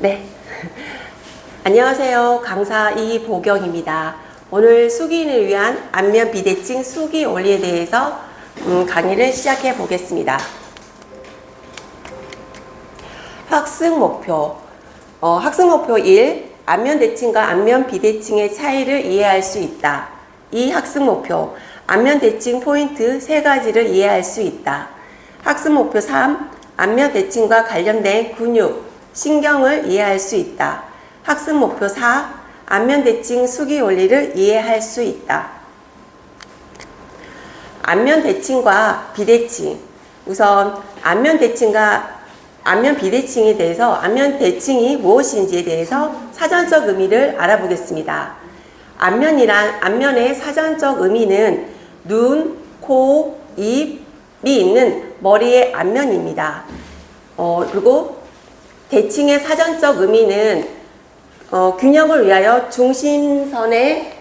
네. 안녕하세요. 강사 이보경입니다. 오늘 수기인을 위한 안면 비대칭 수기 원리에 대해서 강의를 시작해 보겠습니다. 학습 목표. 학습 목표 1. 안면 대칭과 안면 비대칭의 차이를 이해할 수 있다. 2. 학습 목표. 안면 대칭 포인트 3가지를 이해할 수 있다. 학습 목표 3. 안면 대칭과 관련된 근육, 신경을 이해할 수 있다. 학습 목표 4. 안면 대칭 수기 원리를 이해할 수 있다. 안면 대칭과 비대칭. 우선 안면 대칭과 안면 비대칭에 대해서 안면 대칭이 무엇인지에 대해서 사전적 의미를 알아보겠습니다. 안면의 사전적 의미는 눈, 코, 입이 있는 머리의 안면입니다. 그리고 대칭의 사전적 의미는 균형을 위하여 중심선의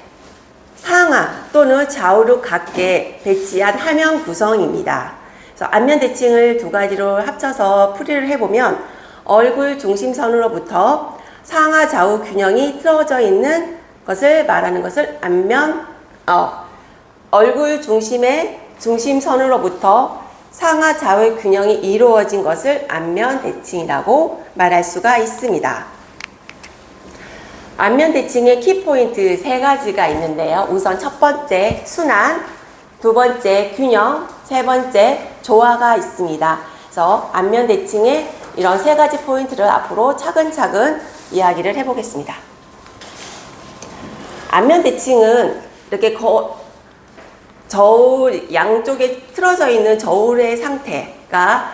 상하 또는 좌우로 각게 배치한 하면 구성입니다. 그래서 안면 대칭을 두 가지로 합쳐서 풀이를 해보면 얼굴 중심선으로부터 상하 좌우 균형이 틀어져 있는 것을 말하는 것을 얼굴 중심의 중심선으로부터 상하 좌우 균형이 이루어진 것을 안면 대칭이라고 말할 수가 있습니다. 안면 대칭의 키포인트 3가지가 있는데요. 우선 첫 번째 순환, 두 번째 균형, 세 번째 조화가 있습니다. 그래서 안면 대칭의 이런 3가지 포인트를 앞으로 차근차근 이야기를 해보겠습니다. 안면 대칭은 이렇게 저울 양쪽에 틀어져 있는 저울의 상태가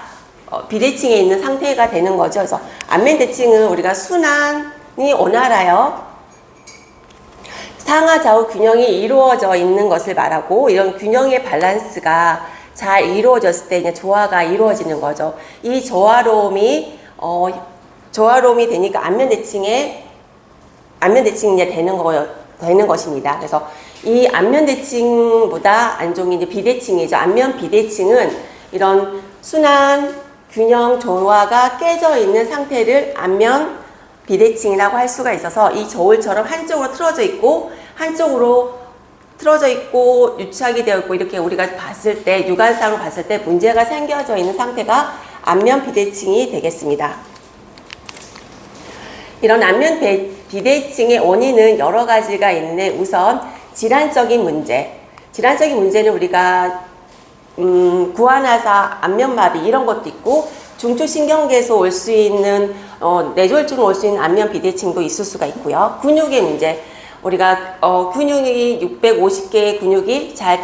비대칭에 있는 상태가 되는 거죠. 그래서 안면 대칭은 우리가 순환이 원활하여 상하 좌우 균형이 이루어져 있는 것을 말하고, 이런 균형의 밸런스가 잘 이루어졌을 때 이제 조화가 이루어지는 거죠. 이 조화로움이 되니까 안면 대칭이 되는 것입니다. 그래서 이 안면 대칭보다 안종이 이제 비대칭이죠. 안면 비대칭은 이런 순환, 균형, 조화가 깨져 있는 상태를 안면 비대칭이라고 할 수가 있어서, 이 저울처럼 한쪽으로 틀어져 있고 한쪽으로 틀어져 있고 유착이 되어 있고 이렇게 우리가 봤을 때, 육안상으로 봤을 때 문제가 생겨져 있는 상태가 안면 비대칭이 되겠습니다. 이런 안면 비대칭의 원인은 여러 가지가 있는데, 우선 질환적인 문제는 우리가 구안화사, 안면마비 이런 것도 있고, 중추신경계에서 올 수 있는 뇌졸중 올 수 있는 안면 비대칭도 있을 수가 있고요. 근육의 문제, 우리가 근육이 650개의 근육이 잘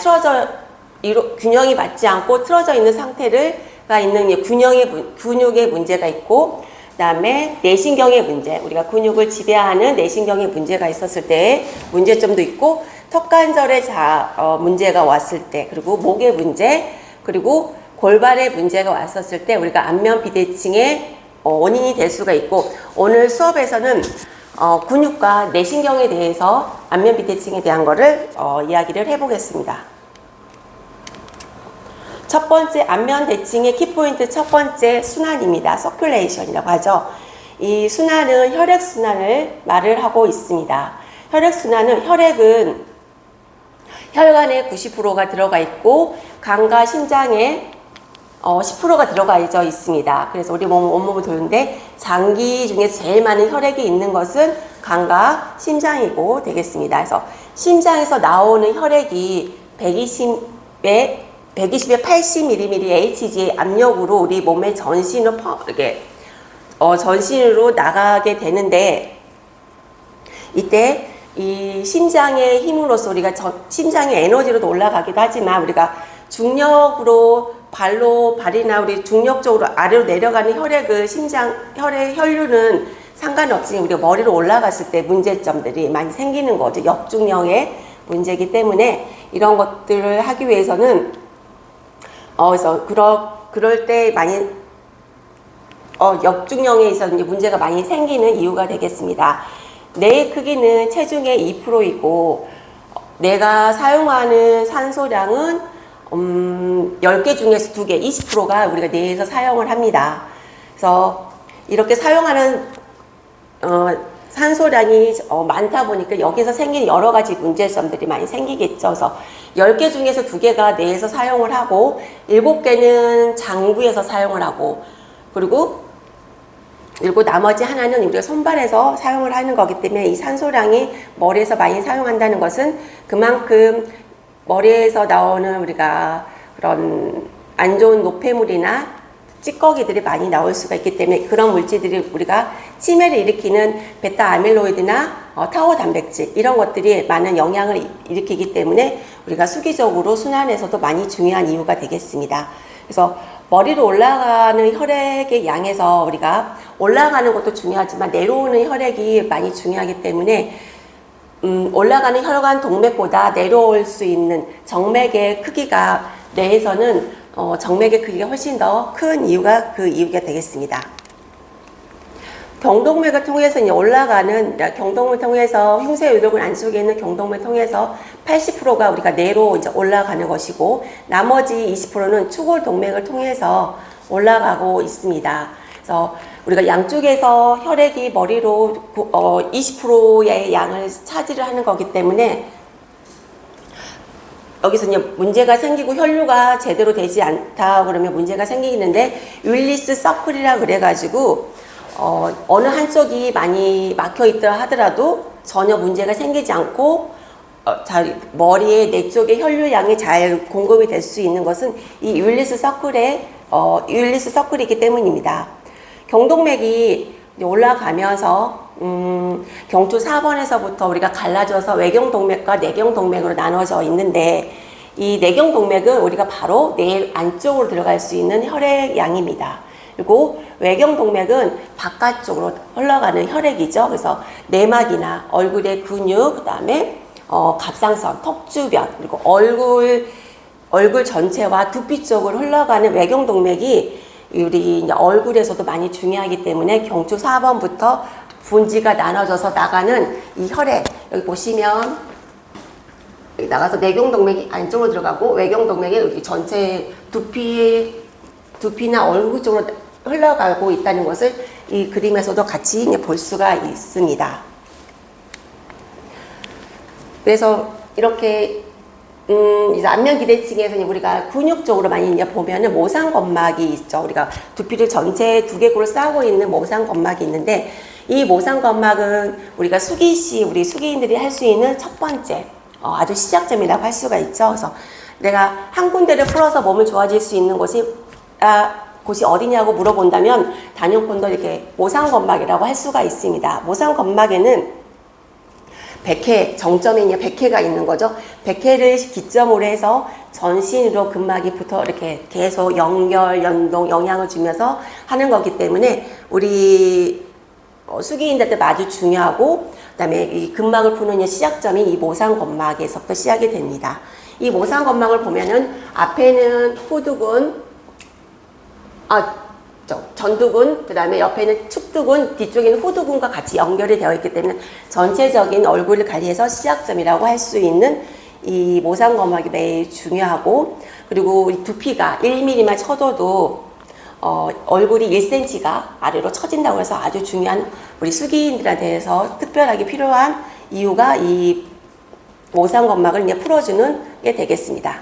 균형이 맞지 않고 틀어져 있는 상태가 있는 근육의 문제가 있고, 그 다음에 내신경의 문제, 우리가 근육을 지배하는 내신경의 문제가 있었을 때 문제점도 있고, 턱관절에 문제가 왔을 때, 그리고 목의 문제, 그리고 골반의 문제가 왔었을 때 우리가 안면 비대칭의 원인이 될 수가 있고, 오늘 수업에서는 근육과 내신경에 대해서 안면 비대칭에 대한 거를 이야기를 해보겠습니다. 첫 번째 안면 대칭의 키포인트 첫 번째 순환입니다. 서큘레이션이라고 하죠. 이 순환은 혈액순환을 말을 하고 있습니다. 혈액은 혈관에 90%가 들어가 있고 간과 심장에 10%가 들어가 있습니다. 그래서 우리 온몸을 도는데 장기 중에서 제일 많은 혈액이 있는 것은 간과 심장이고 되겠습니다. 그래서 심장에서 나오는 혈액이 120에 80mm Hg 압력으로 우리 몸의 전신으로 나가게 되는데, 이때 이 심장의 힘으로써 우리가 심장의 에너지로도 올라가기도 하지만, 우리가 중력으로 발이나 우리 중력적으로 아래로 내려가는 혈류는 상관없이 우리가 머리로 올라갔을 때 문제점들이 많이 생기는 거죠. 역중력의 문제이기 때문에 이런 것들을 하기 위해서는 그래서 그럴 때 많이 역중력에 있어서 이제 문제가 많이 생기는 이유가 되겠습니다. 뇌의 크기는 체중의 2%이고 내가 사용하는 산소량은 10개 중에서 2개, 20%가 우리가 뇌에서 사용을 합니다. 그래서 이렇게 사용하는 산소량이 많다 보니까 여기서 생기는 여러 가지 문제점들이 많이 생기겠죠. 그래서 10개 중에서 2개가 뇌에서 사용을 하고 7개는 장부에서 사용을 하고 그리고 나머지 하나는 우리가 손발에서 사용을 하는 거기 때문에 이 산소량이 머리에서 많이 사용한다는 것은 그만큼 머리에서 나오는 우리가 그런 안 좋은 노폐물이나 찌꺼기들이 많이 나올 수가 있기 때문에 그런 물질들이 우리가 치매를 일으키는 베타 아밀로이드나 타우 단백질 이런 것들이 많은 영향을 일으키기 때문에 우리가 수기적으로 순환에서도 많이 중요한 이유가 되겠습니다. 그래서 머리로 올라가는 혈액의 양에서 우리가 올라가는 것도 중요하지만 내려오는 혈액이 많이 중요하기 때문에 올라가는 혈관 동맥보다 내려올 수 있는 정맥의 크기가 뇌에서는 정맥의 크기가 훨씬 더 큰 이유가 그 이유가 되겠습니다. 경동맥을 통해서 이제 올라가는 경동맥을 통해서 흉쇄유돌근 안쪽에 있는 경동맥을 통해서 80%가 우리가 뇌로 이제 올라가는 것이고 나머지 20%는 추골동맥을 통해서 올라가고 있습니다. 그래서 우리가 양쪽에서 혈액이 머리로 20%의 양을 차지를 하는 거기 때문에 여기서 이제 문제가 생기고 혈류가 제대로 되지 않다 그러면 문제가 생기는데 윌리스 서클이라 그래가지고 어느 한쪽이 많이 막혀 있다 하더라도 전혀 문제가 생기지 않고 머리에 내 쪽에 혈류량이 잘 공급이 될 수 있는 것은 이 윌리스 서클이기 때문입니다. 경동맥이 올라가면서 경추 4번에서부터 우리가 갈라져서 외경동맥과 내경동맥으로 나눠져 있는데 이 내경동맥은 우리가 바로 뇌 안쪽으로 들어갈 수 있는 혈액양입니다. 그리고 외경동맥은 바깥쪽으로 흘러가는 혈액이죠. 그래서 내막이나 얼굴의 근육, 그 다음에 갑상선, 턱 주변, 그리고 얼굴 전체와 두피 쪽으로 흘러가는 외경동맥이 우리 이제 얼굴에서도 많이 중요하기 때문에 경추 4번부터 분지가 나눠져서 나가는 이 혈액, 여기 보시면 여기 나가서 내경동맥이 안쪽으로 들어가고 외경동맥이 여기 전체 두피나 얼굴 쪽으로 흘러가고 있다는 것을 이 그림에서도 같이 볼 수가 있습니다. 그래서 이렇게 이제 안면 기대층에서 우리가 근육 쪽으로 많이 이제 보면은 모상건막이 있죠. 우리가 두피를 전체 두개골로 싸고 있는 모상건막이 있는데 이 모상건막은 우리가 우리 수기인들이 할 수 있는 첫 번째 아주 시작점이라고 할 수가 있죠. 그래서 내가 한 군데를 풀어서 몸을 좋아질 수 있는 곳이 어디냐고 물어본다면 단연권도 이렇게 모상건막이라고 할 수가 있습니다. 모상건막에는 정점에 있는 백회가 있는 거죠. 백회를 기점으로 해서 전신으로 근막이 붙어 이렇게 계속 연동, 영향을 주면서 하는 거기 때문에 우리 수기인들한테 아주 중요하고 그다음에 이 근막을 푸는 시작점이 이 모상건막에서부터 시작이 됩니다. 이 모상건막을 보면은 앞에는 후두근, 전두근, 그 다음에 옆에는 측두근, 뒤쪽에는 후두근과 같이 연결이 되어 있기 때문에 전체적인 얼굴을 관리해서 시작점이라고 할 수 있는 이 모상건막이 매우 중요하고 그리고 우리 두피가 1mm만 쳐줘도 얼굴이 1cm가 아래로 처진다고 해서 아주 중요한 우리 수기인들한테서 특별하게 필요한 이유가 이 모상건막을 이제 풀어주는 게 되겠습니다.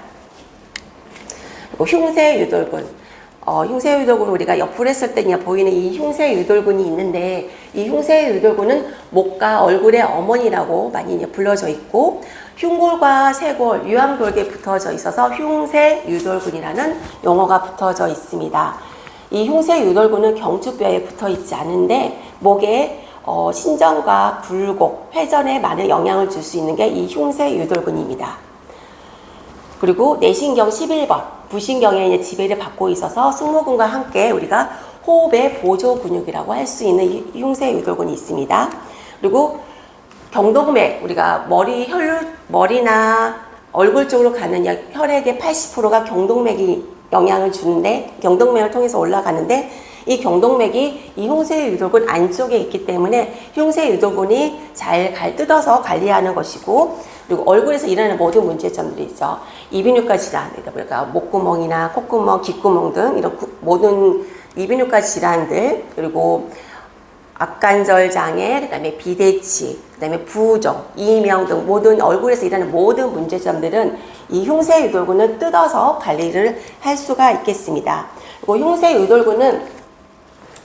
그리고 흉쇄유돌근. 흉쇄유돌근 우리가 옆으로 했을 때 보이는 이 흉쇄유돌근이 있는데 이 흉쇄유돌근은 목과 얼굴의 어머니라고 많이 불려져 있고 흉골과 쇄골, 유황돌기에 붙어져 있어서 흉쇄유돌근이라는 용어가 붙어져 있습니다. 이 흉쇄유돌근은 경추뼈에 붙어 있지 않은데 목에 신전과 굴곡, 회전에 많은 영향을 줄 수 있는 게 이 흉쇄유돌근입니다. 그리고 내신경 11번, 부신경에 이제 지배를 받고 있어서 승모근과 함께 우리가 호흡의 보조 근육이라고 할 수 있는 이 흉쇄유돌근이 있습니다. 그리고 경동맥, 우리가 머리나 얼굴 쪽으로 가는 혈액의 80%가 경동맥이 영향을 주는데, 경동맥을 통해서 올라가는데, 이 경동맥이 이 흉쇄유돌근 안쪽에 있기 때문에 흉쇄유돌근이 잘 뜯어서 관리하는 것이고, 그리고 얼굴에서 일어나는 모든 문제점들이 있죠. 이비인후과 질환, 그러니까 목구멍이나 콧구멍, 귓구멍 등 이런 모든 이비인후과 질환들, 그리고 악관절 장애, 그다음에 비대치, 그다음에 부종, 이명 등 모든 얼굴에서 일어나는 모든 문제점들은 이 흉쇄 유돌근을 뜯어서 관리를 할 수가 있겠습니다. 그리고 흉쇄 유돌근은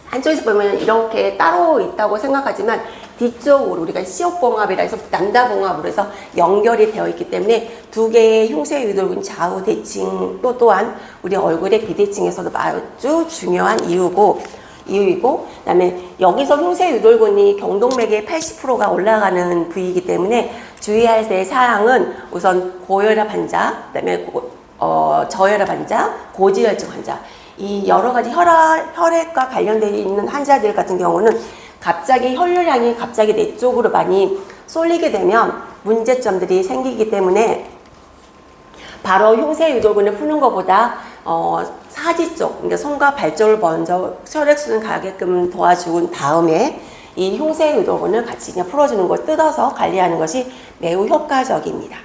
한쪽에서 보면 이렇게 따로 있다고 생각하지만 뒤쪽으로 우리가 시옷봉합이라 해서 난다봉합으로 해서 연결이 되어 있기 때문에 두 개의 흉쇄 유돌근 좌우 대칭 또한 우리 얼굴의 비대칭에서도 아주 중요한 이유이고 그다음에 여기서 흉쇄 유돌근이 경동맥의 80%가 올라가는 부위이기 때문에 주의할 때 사항은 우선 고혈압 환자, 그다음에 저혈압 환자, 고지혈증 환자 이 여러 가지 혈액과 관련되어 있는 환자들 같은 경우는 갑자기 혈류량이 갑자기 내 쪽으로 많이 쏠리게 되면 문제점들이 생기기 때문에 바로 흉쇄 유돌근을 푸는 것보다 사지 쪽, 그러니까 손과 발 쪽을 먼저 혈액순환 가게끔 도와준 다음에 이 흉쇄 유돌근을 같이 그냥 풀어주는 걸 뜯어서 관리하는 것이 매우 효과적입니다.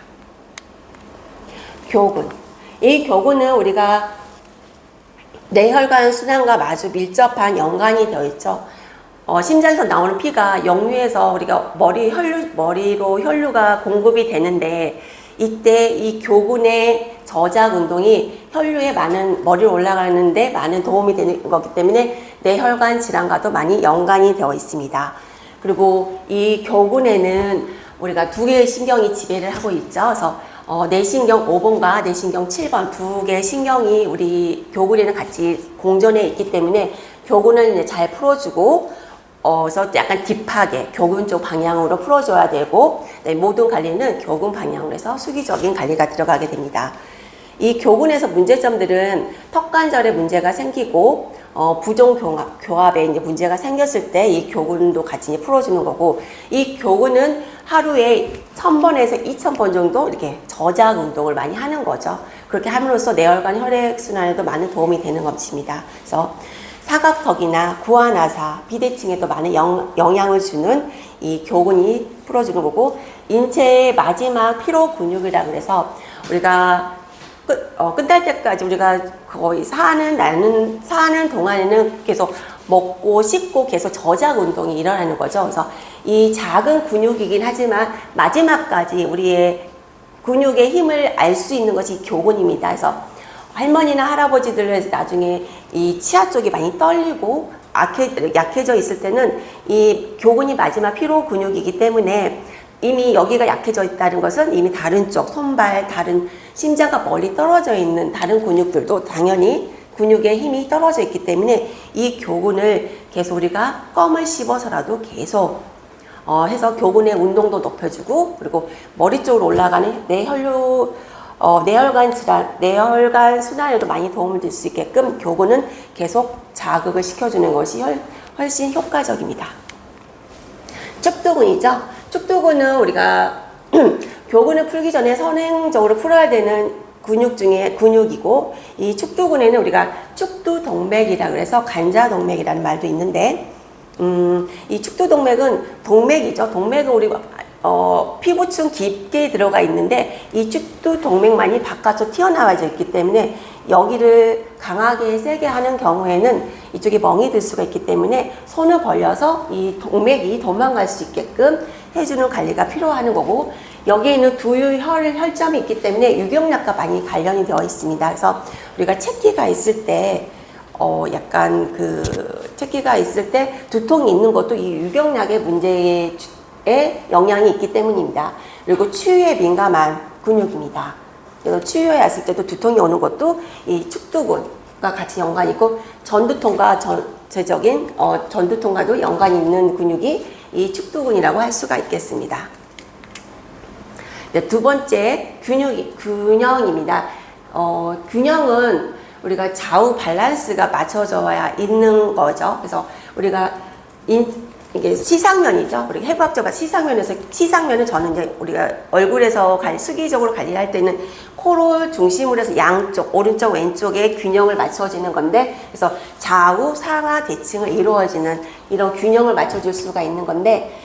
교근. 이 교근은 우리가 뇌혈관 순환과 아주 밀접한 연관이 되어 있죠. 심장에서 나오는 피가 역류해서 우리가 머리로 혈류가 공급이 되는데 이때 이 교근의 저작 운동이 혈류에 머리로 올라가는데 많은 도움이 되는 거기 때문에 뇌혈관 질환과도 많이 연관이 되어 있습니다. 그리고 이 교근에는 우리가 두 개의 신경이 지배를 하고 있죠. 그래서 뇌신경 5번과 뇌신경 7번 두 개의 신경이 우리 교근에는 같이 공존해 있기 때문에 교근을 이제 잘 풀어주고 그래서 약간 딥하게 교근 쪽 방향으로 풀어줘야 되고 모든 관리는 교근 방향으로 해서 수기적인 관리가 들어가게 됩니다. 이 교근에서 문제점들은 턱관절에 문제가 생기고 부종 교합에 이제 문제가 생겼을 때 이 교근도 같이 이제 풀어주는 거고 이 교근은 하루에 1000번에서 2000번 정도 이렇게 저작 운동을 많이 하는 거죠. 그렇게 함으로써 뇌혈관 혈액순환에도 많은 도움이 되는 것입니다. 그래서 사각턱이나 구안하사, 비대칭에도 많은 영향을 주는 이 교근이 풀어주는 거고 인체의 마지막 피로 근육이라 그래서 우리가 끝날 때까지 우리가 거의 사는 동안에는 계속 먹고 씻고 계속 저작 운동이 일어나는 거죠. 그래서 이 작은 근육이긴 하지만 마지막까지 우리의 근육의 힘을 알 수 있는 것이 교근입니다. 그래서 할머니나 할아버지들 나중에 이 치아 쪽이 많이 떨리고 약해져 있을 때는 이 교근이 마지막 피로 근육이기 때문에 이미 여기가 약해져 있다는 것은 이미 다른 쪽, 손발, 다른 심장과 멀리 떨어져 있는 다른 근육들도 당연히 근육의 힘이 떨어져 있기 때문에 이 교근을 계속 우리가 껌을 씹어서라도 계속 해서 교근의 운동도 높여주고 그리고 머리 쪽으로 올라가는 뇌혈관 질환, 뇌혈관 순환에도 많이 도움을 줄 수 있게끔 교근은 계속 자극을 시켜주는 것이 훨씬 효과적입니다. 축두근이죠. 축두근은 우리가 교근을 풀기 전에 선행적으로 풀어야 되는 근육 중에 근육이고 이 축두근에는 우리가 축두동맥이라 그래서 간자동맥이라는 말도 있는데 이 축두동맥은 동맥이죠. 동맥은 우리가 피부층 깊게 들어가 있는데 이 축두동맥만이 바깥으로 튀어나와져 있기 때문에 여기를 강하게 세게 하는 경우에는 이쪽에 멍이 들 수가 있기 때문에 손을 벌려서 이 동맥이 도망갈 수 있게끔 해주는 관리가 필요한 거고 여기에는 두 혈점이 있기 때문에 유경락과 많이 관련이 되어 있습니다. 그래서 우리가 채기가 있을 때 채기가 있을 때 두통이 있는 것도 이 유경락의 문제에 영향이 있기 때문입니다. 그리고 추위에 민감한 근육입니다. 그래서 추위에 왔을 때도 두통이 오는 것도 이 축두근과 같이 연관이 있고 전두통과 전두통과도 연관이 있는 근육이 이 축두근이라고 할 수가 있겠습니다. 두 번째 균형입니다. 균형은 우리가 좌우 밸런스가 맞춰져야 있는 거죠. 그래서 우리가 이게 시상면이죠. 우리 해부학적으로 시상면은 저는 이제 우리가 얼굴에서 수기적으로 관리할 때는 코를 중심으로 해서 양쪽, 오른쪽, 왼쪽에 균형을 맞춰지는 건데, 그래서 좌우, 상하, 대칭을 이루어지는 이런 균형을 맞춰줄 수가 있는 건데,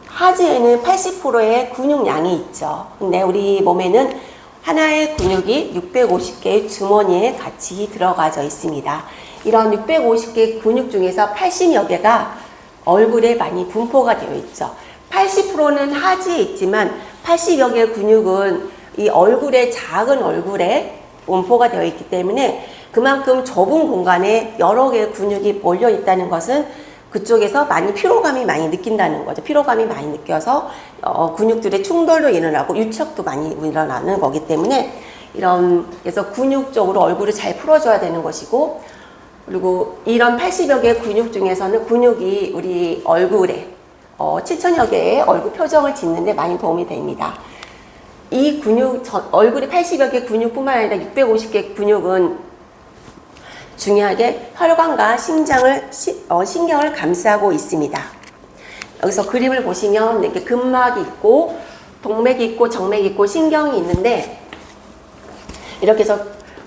하지에는 80%의 근육량이 있죠. 근데 우리 몸에는 하나의 근육이 650개의 주머니에 같이 들어가져 있습니다. 이런 650개의 근육 중에서 80여 개가 얼굴에 많이 분포가 되어 있죠. 80%는 하지에 있지만 80여 개의 근육은 이 얼굴에, 작은 얼굴에 분포가 되어 있기 때문에 그만큼 좁은 공간에 여러 개의 근육이 몰려 있다는 것은 그쪽에서 많이 피로감이 많이 느낀다는 거죠. 피로감이 많이 느껴서 근육들의 충돌도 일어나고 유척도 많이 일어나는 거기 때문에 그래서 근육 쪽으로 얼굴을 잘 풀어줘야 되는 것이고, 그리고 이런 80여 개의 근육 중에서는 근육이 우리 얼굴에 7천여 개의 얼굴 표정을 짓는데 많이 도움이 됩니다. 이 얼굴에 80여 개 근육뿐만 아니라 650개 근육은 중요하게 혈관과 신경을 감싸고 있습니다. 여기서 그림을 보시면 이렇게 근막이 있고, 동맥이 있고, 정맥이 있고, 신경이 있는데, 이렇게 해서,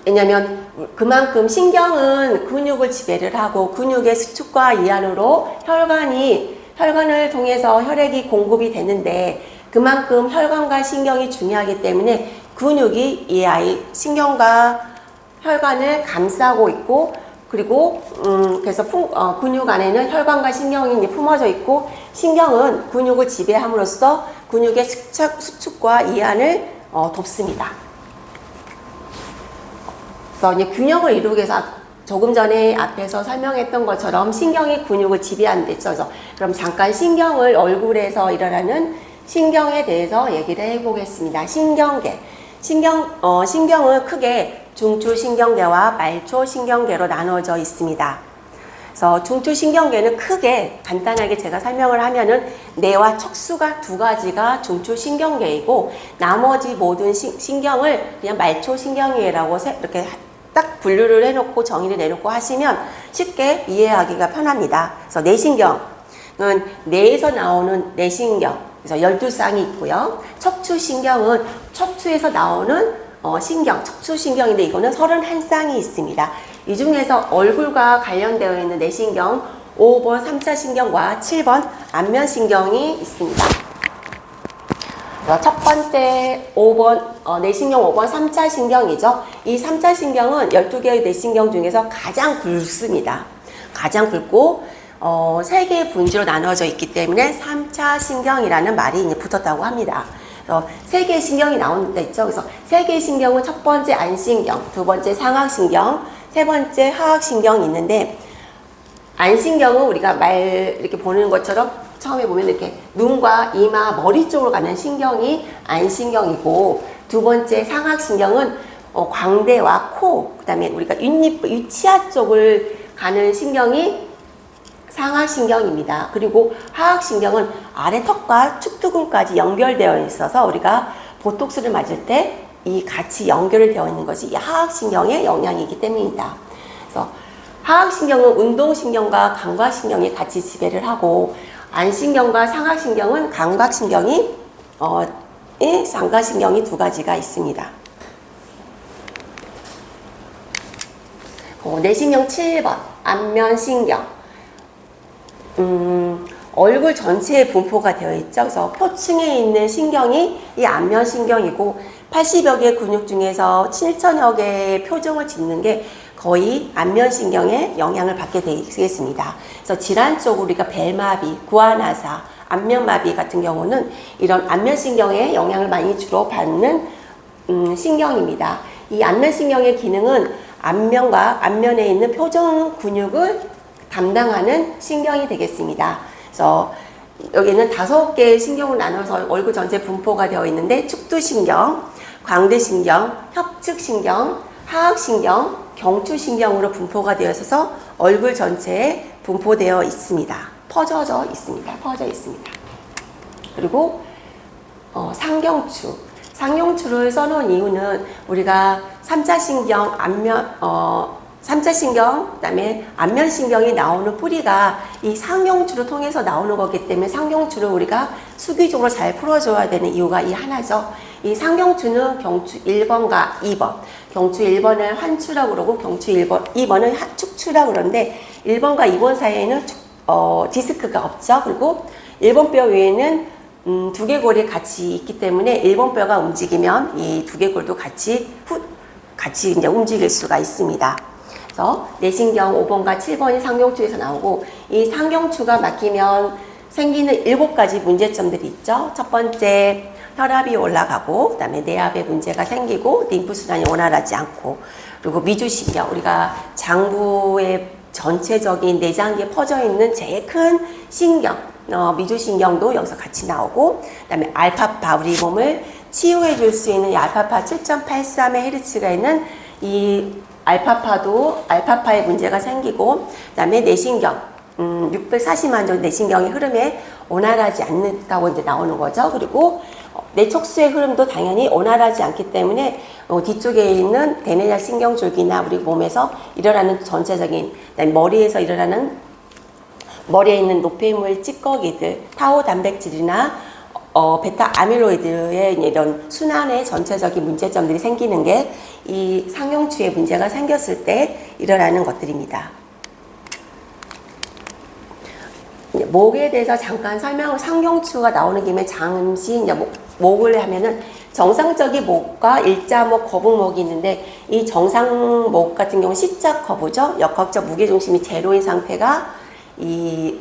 왜냐면 그만큼 신경은 근육을 지배를 하고, 근육의 수축과 이완으로 혈관을 통해서 혈액이 공급이 되는데, 그만큼 혈관과 신경이 중요하기 때문에 근육이 이 신경과 혈관을 감싸고 있고, 그리고 그래서 근육 안에는 혈관과 신경이 품어져 있고, 신경은 근육을 지배함으로써 근육의 수축과 이완을 돕습니다. 그래서 이제 균형을 이루기 위해서 조금 전에 앞에서 설명했던 것처럼 신경이 근육을 지배한댔죠. 그럼 잠깐 얼굴에서 일어나는 신경에 대해서 얘기를 해보겠습니다. 신경계. 신경은 크게 중추신경계와 말초신경계로 나누어져 있습니다. 그래서 중추신경계는 크게 간단하게 제가 설명을 하면은 뇌와 척수가 두 가지가 중추신경계이고, 나머지 모든 신경을 그냥 말초신경계라고 이렇게 딱 분류를 해놓고 정의를 내놓고 하시면 쉽게 이해하기가 편합니다. 그래서 뇌신경은 뇌에서 나오는 뇌신경, 그래서 12쌍이 있고요. 척추신경은 척추에서 나오는 척추신경인데 이거는 31쌍이 있습니다. 이 중에서 얼굴과 관련되어 있는 뇌신경 5번 3차 신경과 7번 안면신경이 있습니다. 첫 번째 5번 뇌신경 5번 3차 신경이죠. 이 3차 신경은 12개의 뇌신경 중에서 가장 굵습니다. 가장 굵고 3개의 분지로 나눠져 있기 때문에 3차 신경이라는 말이 이제 붙었다고 합니다. 그래서 3개의 신경이 나오는 데 있죠. 그래서 3개의 신경은 첫 번째 안신경, 두 번째 상악신경, 세 번째 하악신경이 있는데, 안신경은 우리가 이렇게 보는 것처럼 처음에 보면 이렇게 눈과 이마, 머리 쪽으로 가는 신경이 안신경이고, 두 번째 상악신경은 광대와 코, 그 다음에 우리가 치아 쪽을 가는 신경이 상하신경입니다. 그리고 하악신경은 아래 턱과 축두근까지 연결되어 있어서 우리가 보톡스를 맞을 때 이 같이 연결이 되어 있는 것이 이 하악신경의 영향이기 때문입니다. 그래서 하악신경은 운동신경과 감각신경이 같이 지배를 하고, 안신경과 상하신경은 감각신경이 감각신경이 두 가지가 있습니다. 뇌신경 7번 안면신경. 얼굴 전체에 분포가 되어 있죠. 그래서 표층에 있는 신경이 이 안면신경이고, 80여 개 근육 중에서 7천여 개의 표정을 짓는 게 거의 안면신경에 영향을 받게 되겠습니다. 그래서 질환 쪽으로 우리가 벨마비, 구안화사, 안면마비 같은 경우는 이런 안면신경에 영향을 많이 주로 받는 신경입니다. 이 안면신경의 기능은 안면에 있는 표정 근육을 담당하는 신경이 되겠습니다. 그래서 여기는 5개의 신경을 나눠서 얼굴 전체 분포가 되어 있는데, 축두신경, 광대신경, 협측신경, 하악신경, 경추신경으로 분포가 되어 있어서 얼굴 전체에 분포되어 있습니다. 퍼져 있습니다. 그리고 상경추를 써놓은 이유는 우리가 3차 신경, 3차 신경, 그 다음에 안면신경이 나오는 뿌리가 이 상경추를 통해서 나오는 거기 때문에 상경추를 우리가 수기적으로 잘 풀어줘야 되는 이유가 이 하나죠. 이 상경추는 경추 1번과 2번, 경추 1번을 환추라고 그러고 경추 2번은 축추라고 그러는데, 1번과 2번 사이에는 디스크가 없죠. 그리고 1번 뼈 위에는 두개골이 같이 있기 때문에 1번 뼈가 움직이면 이 두개골도 같이 이제 움직일 수가 있습니다. 그래서 내신경 5번과 7번이 상경추에서 나오고, 이 상경추가 막히면 생기는 7가지 문제점들이 있죠. 첫 번째, 혈압이 올라가고, 그다음에 내압에 문제가 생기고, 림프순환이 원활하지 않고, 그리고 미주신경, 우리가 장부의 전체적인 내장기에 퍼져 있는 제일 큰 신경, 미주신경도 여기서 같이 나오고, 그다음에 알파파, 우리 몸을 치유해 줄 수 있는 이 알파파 7.83Hz가 있는 이 알파파의 문제가 생기고, 그다음에 내신경, 640만 정도 내신경의 흐름에 원활하지 않다고 이제 나오는 거죠. 그리고 내척수의 흐름도 당연히 원활하지 않기 때문에 뒤쪽에 있는 대뇌자 신경줄기나 우리 몸에서 일어나는 전체적인, 머리에서 일어나는, 머리에 있는 노폐물 찌꺼기들, 타우 단백질이나 베타 아밀로이드의 이런 순환의 전체적인 문제점들이 생기는 게 이 상경추에 문제가 생겼을 때 일어나는 것들입니다. 목에 대해서 잠깐 설명을, 상경추가 나오는 김에 잠시 이제 목을 하면은 정상적인 목과 일자목, 거북목이 있는데, 이 정상목 같은 경우는 C자 커브죠. 역학적 무게중심이 제로인 상태가 이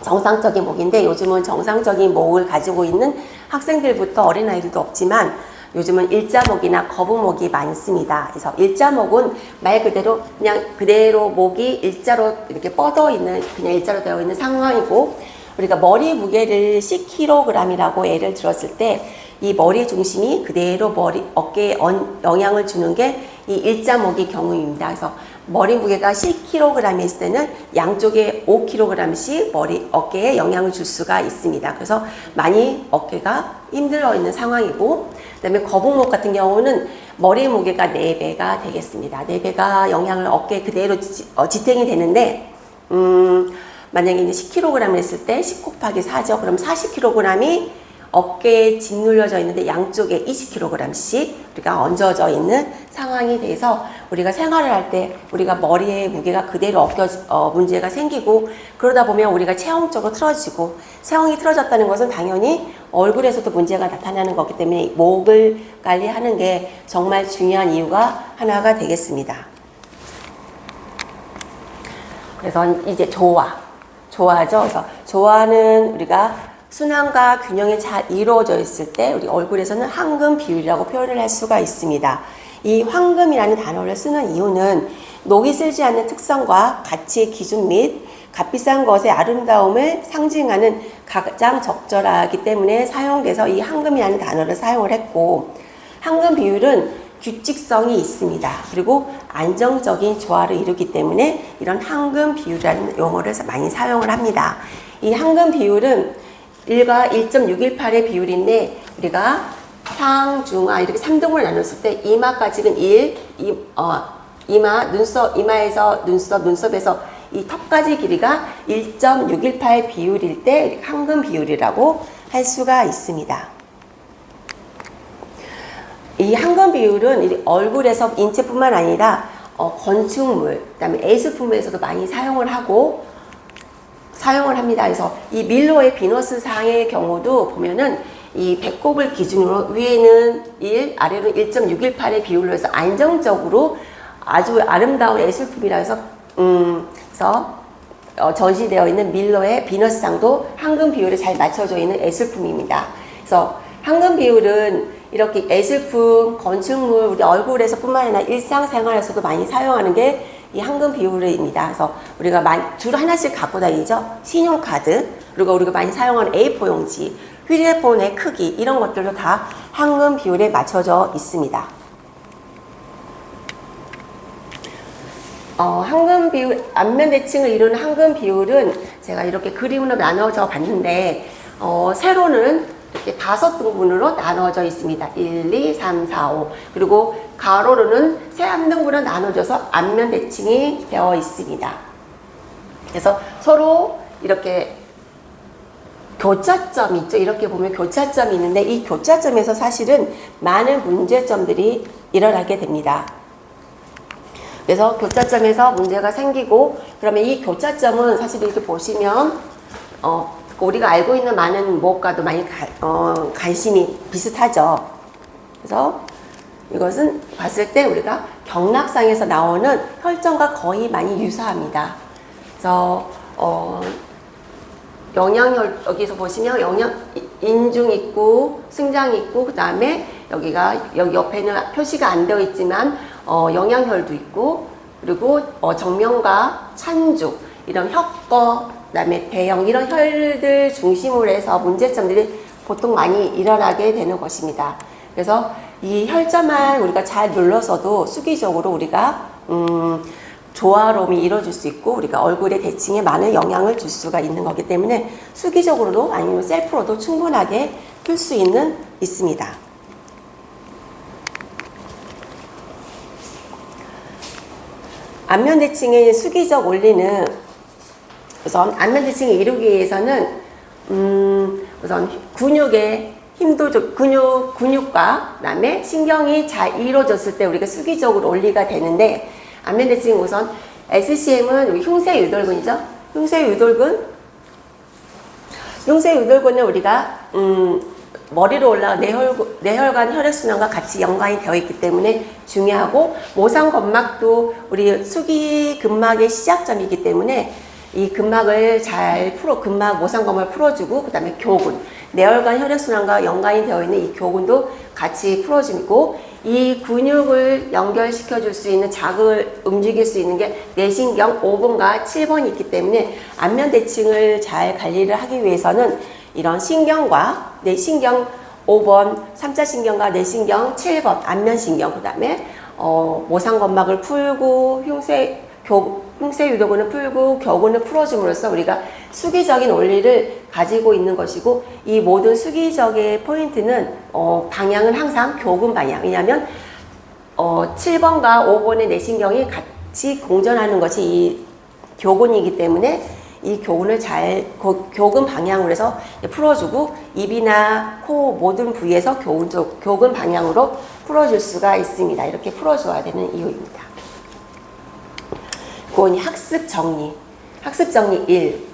정상적인 목인데, 요즘은 정상적인 목을 가지고 있는 학생들부터 어린아이들도 없지만 요즘은 일자목이나 거북목이 많습니다. 그래서 일자목은 말 그대로 그냥 그대로 목이 일자로 이렇게 뻗어 있는, 그냥 일자로 되어 있는 상황이고, 우리가 머리 무게를 10kg이라고 예를 들었을 때 이 머리 중심이 그대로 어깨에 영향을 주는 게 이 일자목의 경우입니다. 그래서 머리 무게가 10kg이 있을 때는 양쪽에 5kg씩 어깨에 영향을 줄 수가 있습니다. 그래서 많이 어깨가 힘들어 있는 상황이고, 그 다음에 거북목 같은 경우는 머리 무게가 4배가 되겠습니다. 4배가 영향을 어깨에 그대로 지탱이 되는데, 만약에 이제 10kg 했을 때 10 곱하기 4죠. 그럼 40kg이 어깨에 짓눌려져 있는데 양쪽에 20kg씩 우리가 얹어져 있는 상황이 돼서, 우리가 생활을 할 때 우리가 머리에 무게가 그대로 문제가 생기고, 그러다 보면 우리가 체형적으로 틀어지고, 체형이 틀어졌다는 것은 당연히 얼굴에서도 문제가 나타나는 거기 때문에 목을 관리하는 게 정말 중요한 이유가 하나가 되겠습니다. 그래서 이제 조화죠. 그래서 조화는 우리가 순환과 균형이 잘 이루어져 있을 때 우리 얼굴에서는 황금 비율이라고 표현을 할 수가 있습니다. 이 황금이라는 단어를 쓰는 이유는 녹이 슬지 않는 특성과 가치의 기준 및 값비싼 것의 아름다움을 상징하는 가장 적절하기 때문에 사용돼서 이 황금이라는 단어를 사용을 했고, 황금 비율은 규칙성이 있습니다. 그리고 안정적인 조화를 이루기 때문에 이런 황금 비율이라는 용어를 많이 사용을 합니다. 이 황금 비율은 1과 1.618의 비율인데, 우리가 상, 중, 하 이렇게 3등분을 나눴을 때 이마까지는 1, 이마, 눈썹, 이마에서 눈썹, 눈썹에서 이 턱까지 길이가 1.618 비율일 때 황금 비율이라고 할 수가 있습니다. 이 황금 비율은 얼굴에서 인체뿐만 아니라 건축물, 그다음에 예술품에서도 많이 사용을 합니다. 그래서 이 밀로의 비너스 상의 경우도 보면은 이 배꼽을 기준으로 위에는 1, 아래로 1.618의 비율로 해서 안정적으로 아주 아름다운 예술품이라 해서 전시되어 있는 밀로의 비너스 상도 황금 비율에 잘 맞춰져 있는 예술품입니다. 그래서 황금 비율은 이렇게 예술품, 건축물, 우리 얼굴에서 뿐만 아니라 일상생활에서도 많이 사용하는 게 이 황금 비율입니다. 그래서 우리가 주로 하나씩 갖고 다니죠. 신용카드, 그리고 우리가 많이 사용하는 A4 용지, 휴대폰의 크기, 이런 것들도 다 황금 비율에 맞춰져 있습니다. 황금 비율, 안면 대칭을 이루는 황금 비율은 제가 이렇게 그림으로 나눠져 봤는데, 세로는 이렇게 5등분으로 나눠져 있습니다. 1, 2, 3, 4, 5. 그리고 가로로는 3등분으로 나눠져서 안면 대칭이 되어 있습니다. 그래서 서로 이렇게 교차점이 있죠. 이렇게 보면 교차점이 있는데, 이 교차점에서 사실은 많은 문제점들이 일어나게 됩니다. 그래서 교차점에서 문제가 생기고, 그러면 이 교차점은 사실 이렇게 보시면 우리가 알고 있는 많은 무엇과도 많이 관심이 비슷하죠. 그래서 이것은 봤을 때 우리가 경락상에서 나오는 혈전과 거의 많이 유사합니다. 그래서 영양혈, 여기서 보시면 인중 있고 승장 있고 그 다음에 여기 옆에는 표시가 안 되어 있지만 영양혈도 있고, 그리고 정명과 찬주 이런 혁거, 그 다음에 대형 이런 혈들 중심으로 해서 문제점들이 보통 많이 일어나게 되는 것입니다. 그래서 이 혈점만 우리가 잘 눌러서도 수기적으로 우리가 조화로움이 이루어질 수 있고 우리가 얼굴의 대칭에 많은 영향을 줄 수가 있는 거기 때문에 수기적으로도 아니면 셀프로도 충분하게 풀 수 있습니다. 안면 대칭의 수기적 원리는 우선 안면 대칭을 이루기 위해서는 우선 근육의 힘도 근육과 그다음에 신경이 잘 이루어졌을 때 우리가 수기적으로 원리가 되는데, 안면 대칭 우선 SCM은 흉쇄 유돌근이죠. 흉쇄 유돌근은 우리가 머리로 올라가 뇌혈관 혈액순환과 같이 연관이 되어 있기 때문에 중요하고, 모상건막도 우리 수기근막의 시작점이기 때문에 이 근막을 모상건막을 풀어주고, 그 다음에 교근, 뇌혈관 혈액순환과 연관이 되어 있는 이 교근도 같이 풀어주고, 이 근육을 연결시켜 줄 수 있는 자극을 움직일 수 있는 게 뇌신경 5번과 7번이 있기 때문에 안면 대칭을 잘 관리를 하기 위해서는 이런 신경과 뇌신경 5번, 3차 신경과 뇌신경 7번, 안면신경, 그 다음에 모상건막을 풀고 흉쇄 유도근을 풀고 교근을 풀어줌으로써 우리가 수기적인 원리를 가지고 있는 것이고, 이 모든 수기적의 포인트는 방향은 항상 교근 방향. 왜냐하면 7번과 5번의 뇌신경이 같이 공존하는 것이 이 교근이기 때문에 이 교근을 교근 방향으로 해서 풀어주고, 입이나 코 모든 부위에서 교근 방향으로 풀어줄 수가 있습니다. 이렇게 풀어줘야 되는 이유입니다. 그건 학습 정리 1.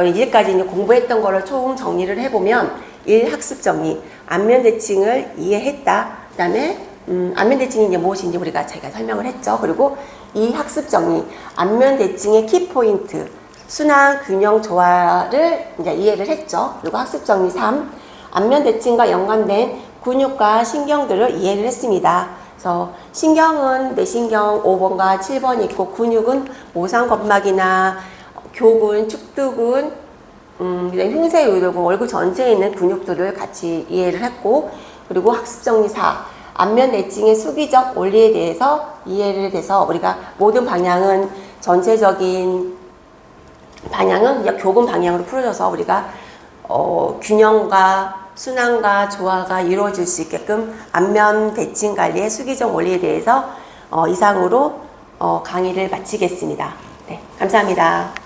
이제까지 공부했던 거를 총 정리를 해보면 1. 학습 정리. 안면 대칭을 이해했다. 그 다음에 안면 대칭이 이제 무엇인지 제가 설명을 했죠. 그리고 2. 학습 정리. 안면 대칭의 키포인트. 순환 균형 조화를 이제 이해를 했죠. 그리고 학습 정리 3. 안면 대칭과 연관된 근육과 신경들을 이해를 했습니다. 그래서 신경은 뇌신경 5번과 7번이 있고, 근육은 모상건막이나 교근, 축두근, 흉쇄 유도근, 얼굴 전체에 있는 근육들을 같이 이해를 했고, 그리고 학습 정리 4. 안면 대칭의 수기적 원리에 대해서 이해를 해서 우리가 모든 방향은 전체적인 방향은 그냥 교근 방향으로 풀어져서 우리가 균형과 순환과 조화가 이루어질 수 있게끔 안면 대칭 관리의 수기적 원리에 대해서 이상으로 강의를 마치겠습니다. 네, 감사합니다.